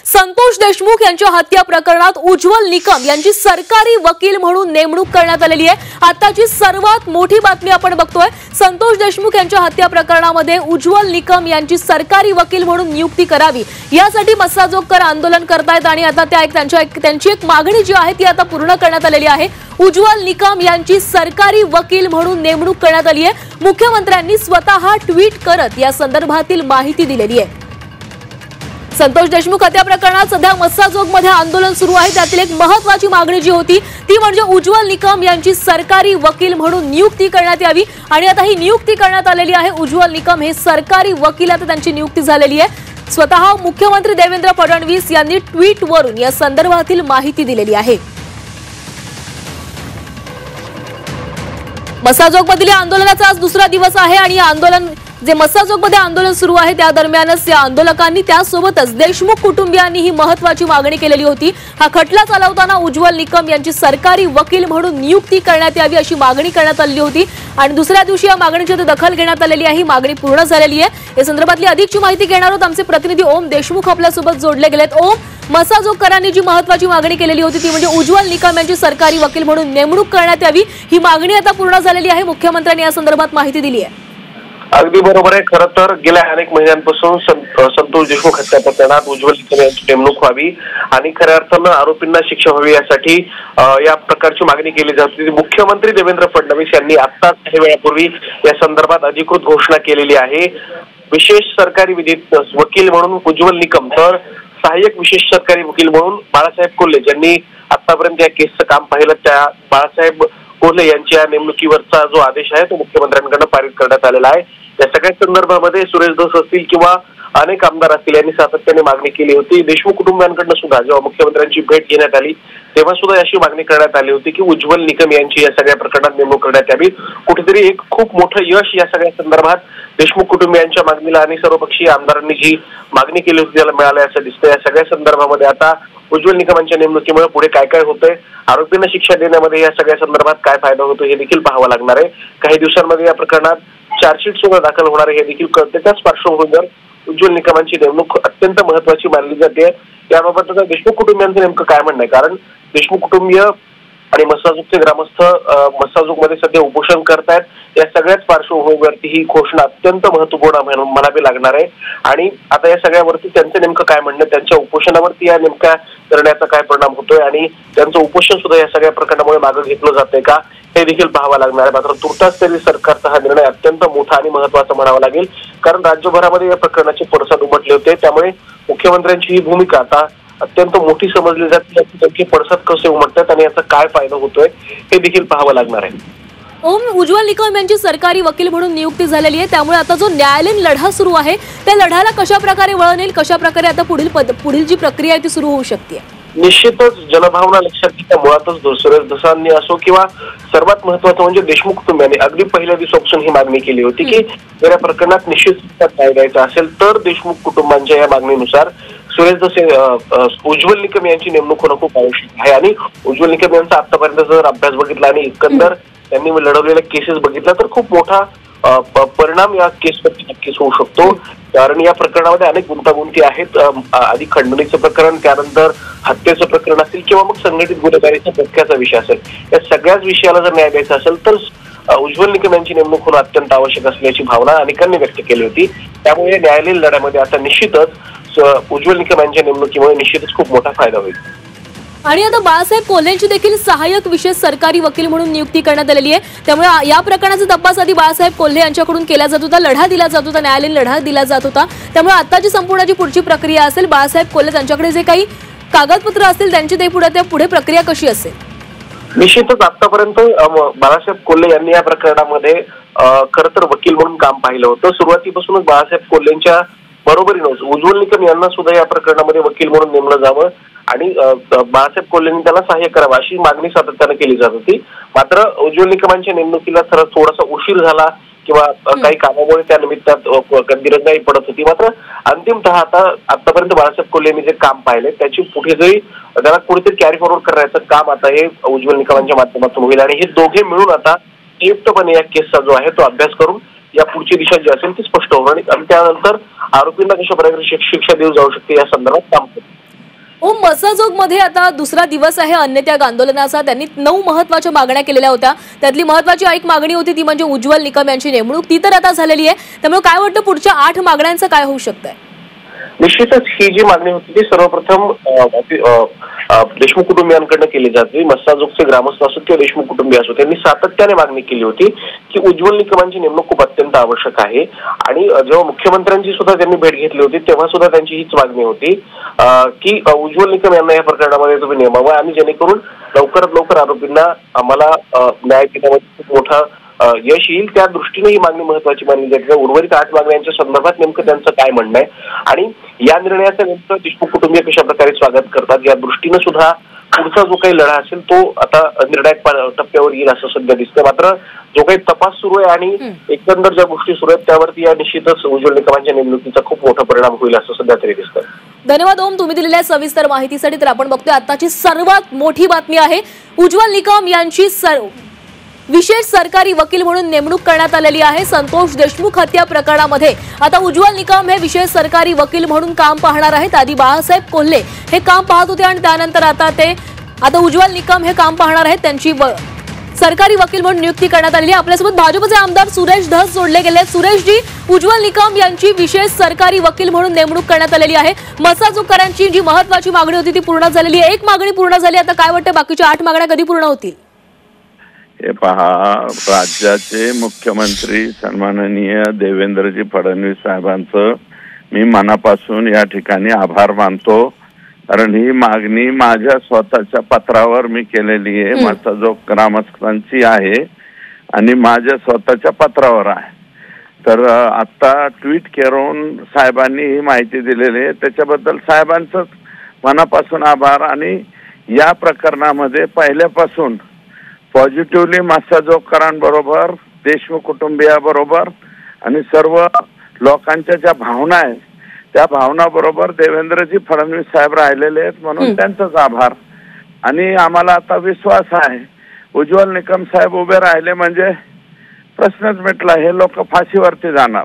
संतोष देशमुख यांच्या हत्या प्रकरणात उज्ज्वल निकम यांची सरकारी वकील म्हणून नेमणूक करण्यात आलेली आहे। आताची सर्वात मोठी बातमी आपण बघतोय। संतोष देशमुख यांच्या हत्या प्रकरणामध्ये उज्ज्वल निकम यांची सरकारी वकील म्हणून नियुक्ती करावी यासाठी मस्साजोगकर आंदोलन करतायत आणि आता त्यांची एक मागणी जी आहे ती आता पूर्ण करण्यात आलेली आहे। उज्ज्वल निकम यांची सरकारी वकील म्हणून नेमणूक करण्यात आली आहे। मुख्यमंत्र्यांनी स्वतः ट्विट करत या संदर्भातील माहिती दिलेली आहे। संतोष देशमुख हत्या प्रकरणात सध्या मस्साजोगमध्ये आंदोलन सुरू आहे। त्यातील एक महत्त्वाची मागणी जी होती ती म्हणजे उज्ज्वल निकम यांची सरकारी वकील म्हणून नियुक्ती करण्यात यावी आणि आता ही नियुक्ती करण्यात आलेली आहे। उज्ज्वल निकम हे सरकारी वकील आता त्यांची नियुक्ती झालेली आहे। स्वतः मुख्यमंत्री देवेंद्र फडणवीस यांनी ट्विटवरून या संदर्भातील माहिती दिलेली आहे। मस्साजोगमधील आंदोलनाचा आज दुसरा दिवस आहे आणि या आंदोलन जे मस्साजोगमध्ये आंदोलन सुरू आहे त्या दरम्यानच या आंदोलकांनी त्यासोबतच देशमुख कुटुंबियांनी ही महत्त्वाची मागणी केलेली होती। हा खटला चालवताना उज्ज्वल निकम यांची सरकारी वकील म्हणून नियुक्ती करण्यात यावी अशी मागणी करण्यात आली होती आणि दुसऱ्या दिवशी या मागणीची दखल घेण्यात आलेली आहे। ही मागणी पूर्ण झालेली आहे। या संदर्भातली अधिकची माहिती घेणार आहोत। आमचे प्रतिनिधी ओम देशमुख आपल्यासोबत जोडले गेलेत। ओम, मस्साजोगकरांनी जी महत्त्वाची मागणी केलेली होती ती म्हणजे उज्ज्वल निकम यांची सरकारी वकील म्हणून नेमणूक करण्यात यावी, ही मागणी आता पूर्ण झालेली आहे। मुख्यमंत्र्यांनी या संदर्भात माहिती दिली आहे। अगदी बरोबर आहे। खरं तर गेल्या अनेक महिन्यांपासून संतोष देशमुख हत्या प्रकरणात उज्ज्वल निकम यांची नेमणूक व्हावी आणि खऱ्या अर्थानं आरोपींना शिक्षा व्हावी यासाठी या प्रकारची मागणी केली जात होती। मुख्यमंत्री देवेंद्र फडणवीस यांनी आत्ताच काही वेळापूर्वी या संदर्भात अधिकृत घोषणा केलेली आहे। विशेष सरकारी विधिक वकील म्हणून उज्ज्वल निकम तर सहाय्यक विशेष सरकारी वकील म्हणून बाळासाहेब कोल्हे ज्यांनी आतापर्यंत या केसचं काम पाहिलं त्या बाळासाहेब कोल्हे यांच्या नेमणुकीवरचा जो आदेश आहे तो मुख्यमंत्र्यांकडून पारित करण्यात आलेला आहे। या सगळ्या संदर्भामध्ये सुरेश धस असतील किंवा अनेक आमदार असतील यांनी सातत्याने मागणी केली होती। देशमुख कुटुंबियांकडून सुद्धा जेव्हा मुख्यमंत्र्यांची भेट घेण्यात आली तेव्हा सुद्धा अशी मागणी करण्यात आली होती की उज्ज्वल निकम यांची या सगळ्या प्रकरणात नेमणूक करण्यात यावी। कुठेतरी एक खूप मोठं यश या सगळ्या संदर्भात देशमुख कुटुंबियांच्या मागणीला आणि सर्वपक्षीय आमदारांनी जी मागणी केली होती त्याला मिळालं असं दिसतं। या सगळ्या संदर्भामध्ये आता उज्ज्वल निकमांच्या नेमणुकीमुळे पुढे काय काय होतंय, आरोपींना शिक्षा देण्यामध्ये या सगळ्या संदर्भात काय फायदा होतो हे देखील पाहावं लागणार आहे। काही दिवसांमध्ये या प्रकरणात चार्जशीट सुद्धा दाखल होणार आहे हे देखील कळते। त्याच पार्श्वभूमीवर उज्ज्वल निकमांची नेमणूक अत्यंत महत्त्वाची मानली जाते। याबाबत देशमुख कुटुंबियांचं नेमकं काय म्हणणं आहे, कारण देशमुख कुटुंबीय आणि मस्साजोगचे ग्रामस्थ मस्साजोगमध्ये सध्या उपोषण करतायत। या सगळ्याच पार्श्वभूमीवरती ही घोषणा अत्यंत महत्त्वपूर्ण म्हणावी लागणार आहे आणि आता या सगळ्यावरती त्यांचं नेमकं काय म्हणणं, त्यांच्या उपोषणावरती या नेमक्या निर्णयाचा काय परिणाम होतोय आणि त्यांचं उपोषण सुद्धा या सगळ्या प्रकरणामुळे मागे घेतलं जातंय का हे देखील पाहावं लागणार आहे। मात्र तुर्तास तरी सरकारचा हा निर्णय अत्यंत मोठा आणि महत्त्वाचा म्हणावा लागेल, कारण राज्यभरामध्ये या प्रकरणाचे पडसाद उमटले होते। त्यामुळे मुख्यमंत्र्यांची ही भूमिका आता अत्यंत मोठी समजली जाते। त्यांचे पडसाद कसे उमटतात आणि याचा काय फायदा होतोय हे देखील पाहावं लागणार आहे। ओम, उज्ज्वल निकम यांची सरकारी वकील म्हणून नियुक्ती झालेली आहे, त्यामुळे आता जो न्यायालयीन लढा सुरू आहे त्या लढ्याला कशा प्रकारे वळण येईल, कशा प्रकारे आता पुढील जी प्रक्रिया आहे ती सुरू होऊ शकते? निश्चितच जनभावना लक्षात घेता मुळातच सुरेश धसांनी असो किंवा सर्वात महत्त्वाचं म्हणजे देशमुख कुटुंबियांनी अगदी पहिल्या दिवसापासून ही मागणी केली होती की जर या प्रकरणात निश्चित न्याय द्यायचा असेल तर देशमुख कुटुंबांच्या या मागणीनुसार सुरेश धस उज्ज्वल निकम यांची नेमणूक होणं खूप आवश्यक आहे। आणि उज्ज्वल निकम यांचा आतापर्यंत जर अभ्यास बघितला आणि एकंदर त्यांनी लढवलेल्या केसेस बघितला तर खूप मोठा परिणाम या केसवरती नक्कीच होऊ शकतो, कारण या प्रकरणामध्ये अनेक गुंतागुंती आहेत। आधी खंडणीचं प्रकरण, त्यानंतर हत्येचं प्रकरण असेल किंवा मग संघटित गुन्हेगारीचा धक्क्याचा विषय असेल, या सगळ्याच विषयाला जर न्याय द्यायचा असेल तर उज्ज्वल निकम यांची नेमणूक होणं अत्यंत आवश्यक असल्याची भावना अनेकांनी व्यक्त केली होती। त्यामुळे न्यायालयीन लढ्यामध्ये आता निश्चितच उज्ज्वल निकम यांच्या नेमणुकीमुळे निश्चितच खूप मोठा फायदा होईल। आणि आता बाळासाहेब कोल्हेंची देखील सहाय्यक विशेष सरकारी वकील म्हणून नियुक्ती करण्यात आलेली आहे, त्यामुळे या प्रकरणाचा तपास आधी बाळासाहेब कोल्हे यांच्याकडून केला जात होता, लढा दिला जात होता, न्यायालयीन लढा दिला जात होता। त्यामुळे आताची संपूर्ण जी पुढची प्रक्रिया असेल, बाळासाहेब कोल्हे त्यांच्याकडे जे काही कागदपत्र असतील त्यांची ते पुढे प्रक्रिया कशी असेल? निश्चितच आतापर्यंत बाळासाहेब कोल्हे यांनी या प्रकरणामध्ये खरं तर वकील म्हणून काम पाहिलं होतं। सुरुवातीपासूनच बाळासाहेब कोल्हेंच्या बरोबरीनं उज्ज्वल निकम यांना सुद्धा या प्रकरणामध्ये वकील म्हणून नेमलं जावं आणि बाळासाहेब कोल्हेंनी त्याला सहाय्य करावं अशी मागणी सातत्याने केली जात होती। मात्र उज्ज्वल निकमांच्या नेमणुकीला थोडासा उशीर झाला किंवा काही कामामुळे त्या निमित्तात दिरंगाई पडत होती। मात्र अंतिमतः आतापर्यंत बाळासाहेब कोल्हेंनी जे काम पाहिले त्याची पुढे जरी त्याला कुठेतरी कॅरी फॉरवर्ड करण्याचं काम आता हे उज्ज्वल निकमांच्या माध्यमातून होईल आणि हे दोघे मिळून आता संयुक्तपणे या केसचा जो आहे तो अभ्यास करून या पुढची दिशा जी असेल ती स्पष्ट होणार आणि त्यानंतर आरोपींना कशा प्रकारे शिक्षा देऊ जाऊ शकते या संदर्भात काम करतील। मसाजोगमध्ये आता दुसरा दिवस आहे अन्नत्याग आंदोलनाचा. त्यांनी 9 महत्त्वाच्या मागण्या केलेल्या होत्या. त्यातली महत्त्वाची एक मागणी होती ती म्हणजे उज्ज्वल निकम यांची नेमणूक. ती तर आता झालेली आहे. त्यामुळे काय वाटतं पुढच्या 8 मागण्यांचं काय होऊ शकतंय? निश्चितच ही जी मागणी होती ती सर्वप्रथम देशमुख कुटुंबियांकडनं केली जाते. मस्साजोगचे ग्रामस्थ असो किंवा देशमुख कुटुंबीय असो त्यांनी सातत्याने मागणी केली होती की उज्ज्वल निकमांची नेमणूक खूप अत्यंत आवश्यक आहे. आणि जेव्हा मुख्यमंत्र्यांची सुद्धा त्यांनी भेट घेतली होती तेव्हा सुद्धा त्यांची हीच मागणी होती की उज्ज्वल निकम यांना या प्रकरणामध्ये तुम्ही नेमावं आणि जेणेकरून लवकरात लवकर आरोपींना आम्हाला न्याय देण्यामध्ये खूप मोठा यश येईल. त्या दृष्टीने ही मागणी महत्वाची मानली जाते. उर्वरित 8 मागण्यांच्या संदर्भात नेमकं त्यांचं काय म्हणणं आहे आणि या निर्णयाचं नेमकं देशमुख कुटुंबीय कशा प्रकारे स्वागत करतात या दृष्टीनं सुद्धा पुढचा जो काही लढा असेल तो आता निर्णायक टप्प्यावर येईल असं सध्या दिसतं. मात्र जो काही तपास सुरू आहे आणि एकंदर ज्या गोष्टी सुरू आहेत त्यावरती या निश्चितच उज्ज्वल निकमांच्या नेमणुकीचा खूप मोठा परिणाम होईल असं सध्या तरी दिसतं. धन्यवाद ओम, तुम्ही दिलेल्या सविस्तर माहितीसाठी. तर आपण बघतोय आताची सर्वात मोठी बातमी आहे. उज्ज्वल निकम यांची विशेष सरकारी वकील म्हणून नेमणूक करण्यात आलेली आहे. संतोष देशमुख हत्या प्रकरणामध्ये आता उज्ज्वल निकम हे विशेष सरकारी वकील म्हणून काम पाहणार आहेत. आधी बाळासाहेब कोल्हे हे काम पाहत होते आणि त्यानंतर आता उज्ज्वल निकम हे काम पाहणार आहेत. त्यांची सरकारी वकील म्हणून नियुक्ती करण्यात आलेली आहे. आपल्यासोबत भाजपचे आमदार सुरेश धस जोडले गेले. सुरेशजी, उज्ज्वल निकम यांची विशेष सरकारी वकील म्हणून नेमणूक करण्यात आलेली आहे. मसाजोगकरांची जी महत्वाची मागणी होती ती पूर्ण झालेली आहे. एक मागणी पूर्ण झाली. आता काय वाटतं बाकीच्या 8 मागण्या कधी पूर्ण होतील? हे पहा, राज्याचे मुख्यमंत्री सन्माननीय देवेंद्रजी फडणवीस साहेबांचं मी मनापासून या ठिकाणी आभार मानतो. कारण ही मागणी माझ्या स्वतःच्या पत्रावर मी केलेली आहे. मसाजोग ग्रामस्थांची आहे आणि माझ्या स्वतःच्या पत्रावर आहे. तर आता ट्विट करून साहेबांनी ही माहिती दिलेली आहे. त्याच्याबद्दल साहेबांचं मनापासून आभार. आणि या प्रकरणामध्ये पहिल्यापासून पॉझिटिव्हली मसाजोगकरांबरोबर, देशमुख कुटुंबियाबरोबर आणि सर्व लोकांच्या ज्या भावना आहेत त्या भावनाबरोबर देवेंद्रजी फडणवीस साहेब राहिलेले आहेत. म्हणून त्यांचाच आभार. आणि आम्हाला आता विश्वास आहे उज्ज्वल निकम साहेब उभे राहिले म्हणजे प्रश्नच मिटला. हे लोक फाशीवरती जाणार.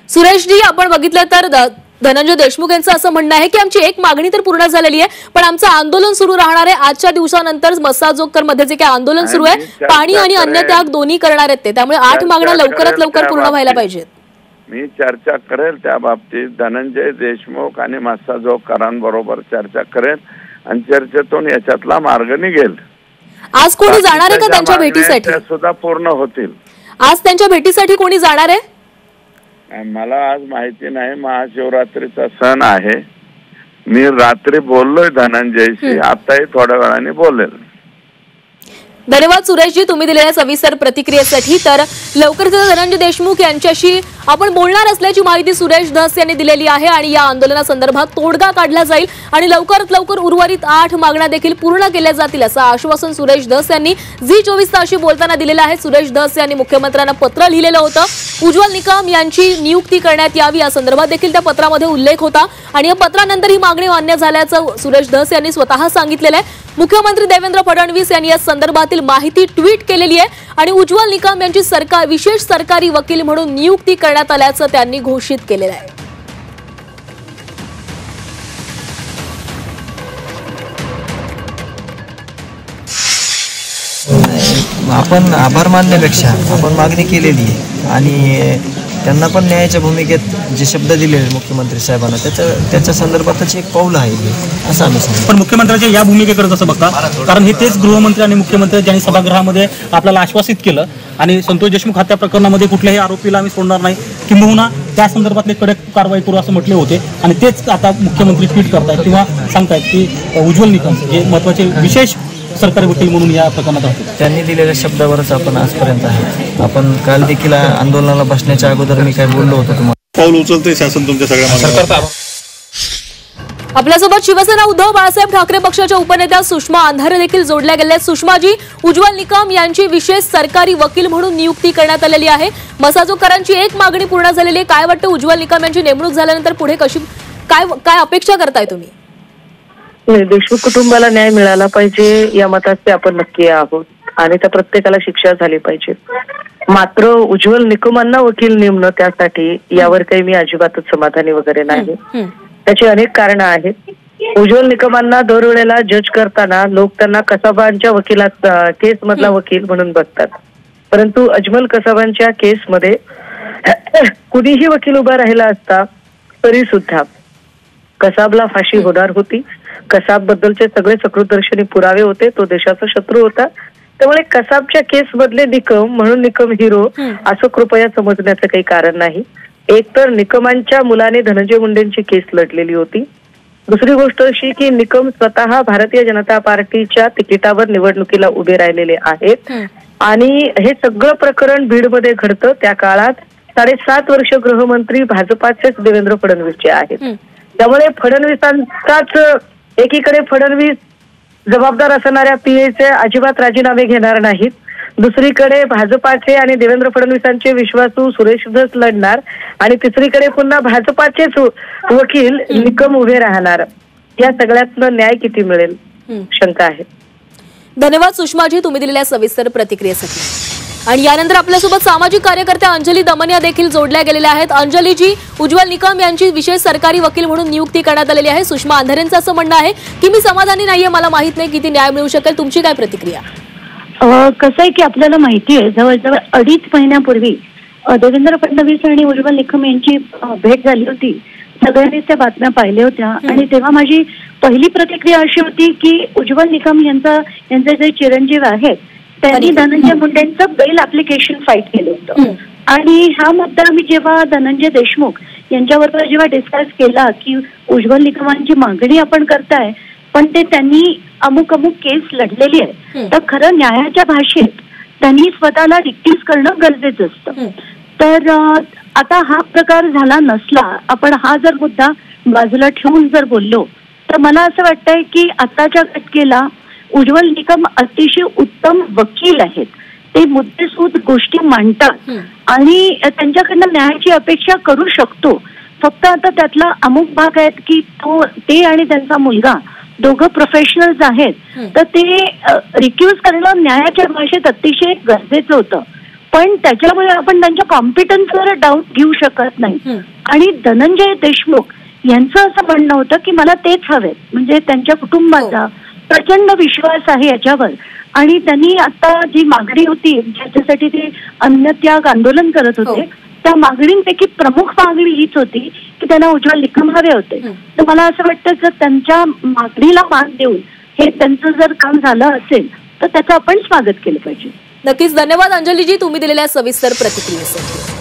सुरेशजी, आपण बघितलं तर धनंजय देशमुख यांचं असं म्हणणं आहे की आमची एक मागणी तर पूर्ण झालेली आहे पण आमचं आंदोलन सुरू राहणार आहे. आजच्या दिवसानंतर मसाजोगकर मध्ये जे काही आंदोलन सुरू आहे पाणी आणि अन्नत्याग दोन्ही करणार आहेत ते. त्यामुळे 8 मागण्या लवकरात लवकर पूर्ण व्हायला पाहिजेत. मी चर्चा करेल त्या बाबतीत. धनंजय देशमुख आणि मसाजोगकरांबरोबर चर्चा करेल आणि चर्चेतून याच्यातला मार्ग निघेल. आज कोणी जाणार आहे का त्यांच्या भेटीसाठी? सुद्धा पूर्ण होतील. आज त्यांच्या भेटीसाठी कोणी जाणार आहे? मला आज माहिती नाही. महाशिवरात्रीचा सण आहे. मी रात्री बोललोय धनंजयशी. आताही थोड्या वेळाने बोलेल. धन्यवाद सुरेशजी तुम्ही दिलेल्या सविस्तर प्रतिक्रियेसाठी. तर लवकरच धनंजय देशमुख यांच्याशी आपण बोलणार असल्याची माहिती सुरेश धस यांनी दिलेली आहे आणि या आंदोलनासंदर्भात तोडगा काढला जाईल आणि लवकरात लवकर उर्वरित 8 मागण्या देखील पूर्ण केल्या जातील असं आश्वासन सुरेश धस यांनी झी24 तासशी बोलताना दिलेलं आहे. सुरेश धस यांनी मुख्यमंत्र्यांना पत्र लिहिलेलं होतं. उज्ज्वल निकम यांची नियुक्ती करण्यात यावी या संदर्भात देखील त्या पत्रामध्ये उल्लेख होता आणि या पत्रानंतर ही मागणी मान्य झाल्याचं सुरेश धस यांनी स्वतः सांगितलेलं आहे. मुख्यमंत्री देवेंद्र फडणवीस यांनी या संदर्भातील माहिती ट्विट केलेली आहे आणि उज्ज्वल निकम यांची विशेष सरकारी वकील म्हणून नियुक्ती करण्यात आल्याचं त्यांनी घोषित केलेलं आहे. आपण आभार मानण्यापेक्षा आपण मागणी केलेली आहे आणि त्यांना पण न्यायाच्या भूमिकेत जे शब्द दिले मुख्यमंत्री साहेबांना त्याच्या संदर्भातच एक पाऊल आहे असं आम्ही सांगतो. पण मुख्यमंत्र्यांच्या या भूमिकेकडे कसं बघता? कारण हे तेच गृहमंत्री आणि मुख्यमंत्री ज्यांनी सभागृहामध्ये आपल्याला आश्वासित केलं आणि संतोष देशमुख हत्या प्रकरणामध्ये कुठल्याही आरोपीला आम्ही सोडणार नाही किंबहुना त्या संदर्भातले कडक कारवाई करू असं म्हटले होते आणि तेच आता मुख्यमंत्री ट्विट करतायत किंवा सांगतायत की उज्ज्वल निकम हे महत्त्वाचे विशेष सरकारी वकील म्हणून या प्रकरणात होते. त्यांनी दिलेल्या शब्दावरच आपण आजपर्यंत आहे. आपण काल देखील आंदोलनाला बसण्याच्या अगोदर मी काय बोललो होतो तुम्हाला. पाऊल उचलते शासन तुमच्या सगळ्या. आपल्यासोबत शिवसेना उद्धव बाळासाहेब ठाकरे पक्षाच्या उपनेत्या सुषमा अंधारे देखील जोडल्या गेल्या. सुषमाजी, उज्ज्वल निकम यांची विशेष सरकारी वकील म्हणून नियुक्ती करण्यात आलेली आहे. मसाजोगकरांची एक मागणी पूर्ण झालेली आहे. काय वाटतं उज्ज्वल निकम यांची नेमणूक झाल्यानंतर पुढे कशी काय अपेक्षा करताय तुम्ही? देशमुख कुटुंबाला न्याय मिळाला पाहिजे या मताचे आपण नक्की आहोत आणि त्या प्रत्येकाला शिक्षा झाली पाहिजे. मात्र उज्ज्वल निकमांना वकील नेमणं त्यासाठी यावर काही मी अजिबातच समाधानी वगैरे नाही. त्याची अनेक कारणं आहेत. उज्ज्वल निकमांना दरवेळेला जज करताना लोक त्यांना कसाबांच्या केस मधला वकील म्हणून बघतात, परंतु अजमल कसाबांच्या केसमध्ये कुणीही वकील उभा राहिला असता तरी सुद्धा कसाबला फाशी होणार होती. कसाब बद्दलचे सगळे सकृतदर्शनी पुरावे होते, तो देशाचा शत्रू होता. त्यामुळे कसाबच्या केस मधले निकम म्हणून निकम हिरो असं कृपया समजण्याचं काही कारण नाही. एक तर निकमांच्या मुलाने धनंजय मुंडेंची केस लढलेली होती. दुसरी गोष्ट अशी की निकम स्वतः भारतीय जनता पार्टीच्या तिकिटावर निवडणुकीला उभे राहिलेले आहेत आणि हे सगळं प्रकरण बीडमध्ये घडतं त्या काळात 7.5 वर्ष गृहमंत्री भाजपाचेच देवेंद्र फडणवीसचे आहेत. त्यामुळे फडणवीसांचाच एकीकडे फडणवीस जबाबदार असणाऱ्या पीएचे अजिबात राजीनामे घेणार नाहीत, दुसरीकडे भाजपाचे आणि देवेंद्र फडणवीसांचे विश्वासू सुरेश धस लढणार आणि तिसरीकडे पुन्हा भाजपाचेच वकील निकम उभे राहणार. या सगळ्यातनं न्याय किती मिळेल शंका आहे. धन्यवाद सुषमाजी तुम्ही दिलेल्या सविस्तर प्रतिक्रियेसाठी. आणि यानंतर आपल्यासोबत सामाजिक कार्यकर्त्या अंजली दमनिया देखील जोडल्या गेलेल्या आहेत. अंजलीजी, उज्ज्वल निकम यांची विशेष सरकारी वकील म्हणून नियुक्ती करण्यात आलेली आहे. सुषमा अंधारेंचं असं म्हणणं आहे की मी समाधानी नाहीये, मला माहित नाही किती न्याय मिळू शकेल. तुमची काय प्रतिक्रिया? कसं आहे की आपल्याला माहिती आहे जवळजवळ 2.5 महिन्यापूर्वी देवेंद्र फडणवीस आणि उज्ज्वल निकम यांची भेट झाली होती. सगळ्यांनीच त्या बातम्या पाहिल्या होत्या आणि तेव्हा माझी पहिली प्रतिक्रिया अशी होती की उज्ज्वल निकम यांचे जे चिरंजीव आहेत त्यांनी धनंजय मुंडेंचं बेल ऍप्लिकेशन फाईट केलं होतं आणि हा मुद्दा मी जेव्हा धनंजय देशमुख यांच्याबरोबर जेव्हा डिस्कस केला की उज्ज्वल निकमांची मागणी आपण करताय पण ते त्यांनी अमुक केस लढलेली आहे, तर खरं न्यायाच्या भाषेत त्यांनी स्वतःला रिक्यूज करणं गरजेचं असतं. तर आता हा प्रकार झाला नसला, आपण हा जर मुद्दा बाजूला ठेवून जर बोललो तर मला असं वाटतंय की आताच्या घटनेला उज्ज्वल निकम अतिशय उत्तम वकील आहेत. ते मुद्देसूद गोष्टी मांडतात आणि त्यांच्याकडनं न्यायाची अपेक्षा करू शकतो. फक्त आता त्यातला अमुक भाग आहेत की ते आणि त्यांचा मुलगा दोघं प्रोफेशनल्स आहेत, तर ते रिक्यूज करणं न्यायाच्या भाषेत अतिशय गरजेचं होतं. पण त्याच्यामुळे आपण त्यांच्या कॉम्पिटन्सवर डाऊट घेऊ शकत नाही. आणि धनंजय देशमुख यांचं असं म्हणणं होतं की मला तेच हवेत, म्हणजे त्यांच्या कुटुंबाचा प्रचंड विश्वास आहे याच्यावर आणि त्यांनी आता जी मागणी होती ज्याच्यासाठी ते अन्नत्याग आंदोलन करत होते त्या मागणींपैकी प्रमुख मागणी हीच होती की त्यांना उज्ज्वल निकम हवे होते. तर मला असं वाटतं जर त्यांच्या मागणीला मान देऊन हे त्यांचं जर काम झालं असेल तर त्याचं आपण स्वागत केलं पाहिजे. नक्कीच. धन्यवाद अंजलीजी तुम्ही दिलेल्या सविस्तर प्रतिक्रियेसाठी.